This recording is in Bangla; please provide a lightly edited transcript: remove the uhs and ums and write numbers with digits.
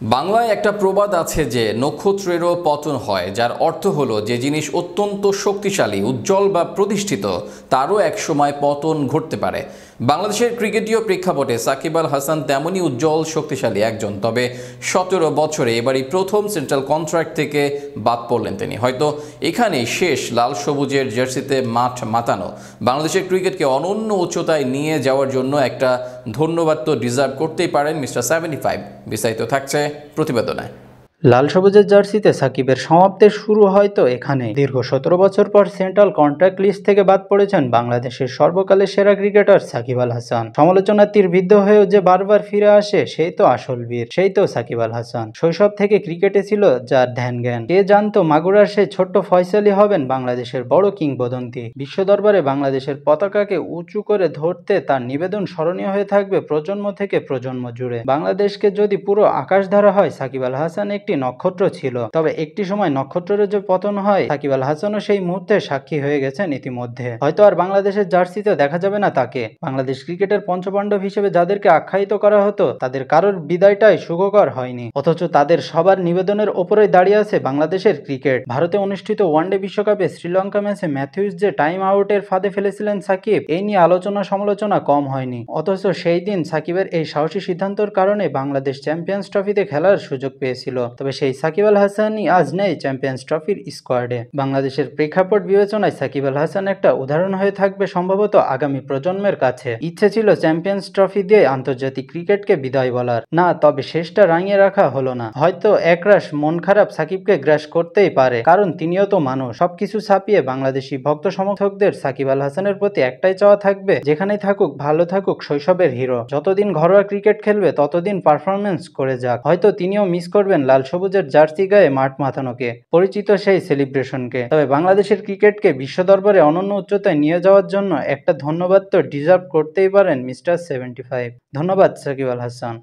বাংলায় একটা প্রবাদ আছে যে নক্ষত্রেরও পতন হয়, যার অর্থ হলো যে জিনিস অত্যন্ত শক্তিশালী, উজ্জ্বল বা প্রতিষ্ঠিত তারও একসময় পতন ঘটতে পারে। বাংলাদেশের ক্রিকেটীয় প্রেক্ষাপটে সাকিব আল হাসান তেমনই উজ্জ্বল শক্তিশালী একজন। তবে 17 বছরে এবারই প্রথম সেন্ট্রাল কন্ট্রাক্ট থেকে বাদ পড়লেন তিনি। হয়তো এখানেই শেষ লাল সবুজের জার্সিতে মাঠ মাতানো। বাংলাদেশের ক্রিকেটকে অনন্য উচ্চতায় নিয়ে যাওয়ার জন্য একটা ধন্যবাদ তো ডিজার্ভ করতেই পারেন মিস্টার 75। বিস্তারিত থাকছে প্রতিবেদনে। লাল সবুজের জার্সিতে সাকিবের সমাপ্তির শুরু হয়তো এখানে। দীর্ঘ 17 বছর পর সেন্ট্রাল কন্ট্রাক্ট লিস্ট থেকে বাদ পড়েছেন বাংলাদেশের সর্বকালের সেরা ক্রিকেটার সাকিব আল হাসান। সমালোচনার তীর বিদ্ধ হয়েও যে বারবার ফিরে আসে সেই তো আসল বীর, সেই তো সাকিব আল হাসান। শৈশব থেকে ক্রিকেটে ছিল যার ধ্যান জ্ঞান। কে জানতো মাগুরার সেই ছোট্ট ফয়সালি হবেন বাংলাদেশের বড় কিংবদন্তি। বিশ্ব দরবারে বাংলাদেশের পতাকাকে উঁচু করে ধরতে তার নিবেদন স্মরণীয় হয়ে থাকবে প্রজন্ম থেকে প্রজন্ম জুড়ে। বাংলাদেশকে যদি পুরো আকাশ ধরা হয়, সাকিব আল হাসান একটি নক্ষত্র ছিল। তবে একটি সময় নক্ষত্রের যে পতন হয়, সাকিব আল হাসানও সেই মুহূর্তে সাক্ষী হয়ে গেছেন ইতিমধ্যে। হয়তো আর বাংলাদেশের জার্সিতে দেখা যাবে না তাকে। বাংলাদেশ ক্রিকেটের পঞ্চপাণ্ডব হিসেবে যাদেরকে আখ্যায়িত করা হতো, তাদের কারোর বিদায়টাই সুখকর হয়নি। অথচ তাদের সবার নিবেদনের ওপরেই দাঁড়িয়ে আছে বাংলাদেশের ক্রিকেট। ভারতে অনুষ্ঠিত ওয়ানডে বিশ্বকাপে শ্রীলঙ্কা ম্যাচে ম্যাথিউস যে টাইম আউটের ফাঁদে ফেলেছিলেন সাকিব, এই নিয়ে আলোচনা সমালোচনা কম হয়নি। অথচ সেই দিন সাকিবের এই সাহসী সিদ্ধান্তর কারণে বাংলাদেশ চ্যাম্পিয়ন্স ট্রফিতে খেলার সুযোগ পেয়েছিল। তবে সেই সাকিব আল হাসানই আজ নেই চ্যাম্পিয়ন্স ট্রফির স্কোয়াডে। বাংলাদেশের প্রেক্ষাপট বিবেচনায় সাকিব আল হাসান একটা উদাহরণ হয়ে থাকবে সম্ভবত আগামী প্রজন্মের কাছে। ইচ্ছে ছিল চ্যাম্পিয়ন্স ট্রফি দিয়ে আন্তর্জাতিক ক্রিকেটকে বিদায় বলার, না তবে শেষটা রাঙিয়ে রাখা হলো না। হয়তো একরাশ মন খারাপ সাকিবকে গ্রাস করতেই পারে, কারণ তিনিও তো মানুষ। সবকিছু ছাপিয়ে বাংলাদেশি ভক্ত সমর্থকদের সাকিব আল হাসানের প্রতি একটাই চাওয়া থাকবে, যেখানেই থাকুক ভালো থাকুক শৈশবের হিরো। যতদিন ঘরোয়া ক্রিকেট খেলবে ততদিন পারফরমেন্স করে যাক। হয়তো তিনিও মিস করবেন লাল সবুজের জার্সি গায়ে মাঠ মাথানোকে, পরিচিত সেই সেলিব্রেশনকে। তবে বাংলাদেশের ক্রিকেটকে বিশ্ব দরবারে অনন্য উচ্চতায় নিয়ে যাওয়ার জন্য একটা ধন্যবাদ তো ডিজার্ভ করতেই পারেন মিস্টার 75। ধন্যবাদ সাকিব আল হাসান।